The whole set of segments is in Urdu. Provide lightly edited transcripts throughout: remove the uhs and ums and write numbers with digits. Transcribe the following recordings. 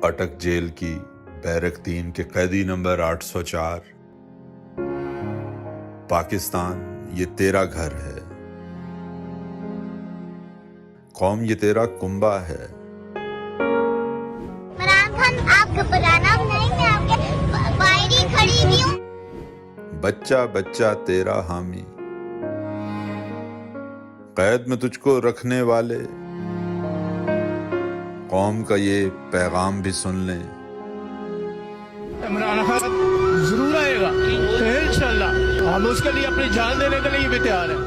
اٹک جیل کی بیرک 3 کے قیدی نمبر 804۔ پاکستان یہ تیرا گھر ہے، قوم یہ تیرا کنبہ ہے۔ عمران خان آپ گھبرانا نہیں، میں آپ کے باہر ہی کھڑی ہوئی ہوں۔ بچہ بچہ تیرا حامی، قید میں تجھ کو رکھنے والے قوم کا یہ پیغام بھی سن لیں۔ عمران خان ضرور آئے گا انشاءاللہ، ہم اس کے لیے اپنی جان دینے کے لیے بھی تیار ہیں۔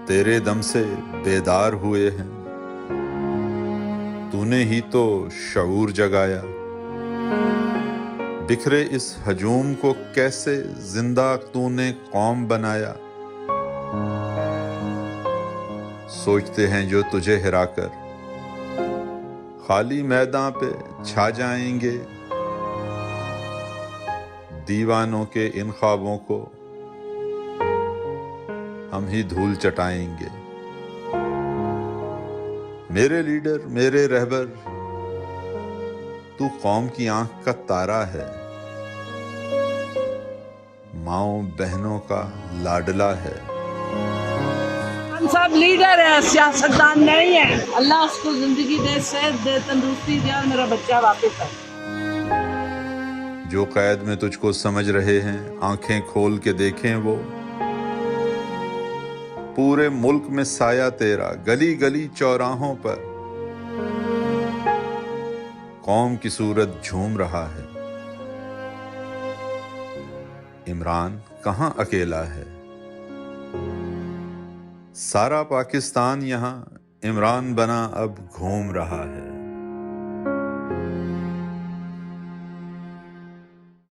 تیرے دم سے بیدار ہوئے ہیں، تو نے ہی تو شعور جگایا۔ بکھرے اس ہجوم کو کیسے زندہ تو نے قوم بنایا۔ سوچتے ہیں جو تجھے ہرا کر خالی میدان پہ چھا جائیں گے، دیوانوں کے ان خوابوں کو ہم ہی دھول چٹائیں گے۔ میرے لیڈر، میرے رہبر، تو قوم کی آنکھ کا تارا ہے، ماؤں بہنوں کا لاڈلا ہے۔ ہم سب لیڈر ہیں، سیاستدان نہیں ہیں۔ اللہ اس کو زندگی دے، صحت دے، تندرستی دے اور میرا بچہ واپس آئے۔ جو قید میں تجھ کو سمجھ رہے ہیں، آنکھیں کھول کے دیکھیں وہ، پورے ملک میں سایہ تیرا، گلی گلی چوراہوں پر قوم کی صورت جھوم رہا ہے۔ عمران کہاں اکیلا ہے، سارا پاکستان یہاں عمران بنا اب گھوم رہا ہے۔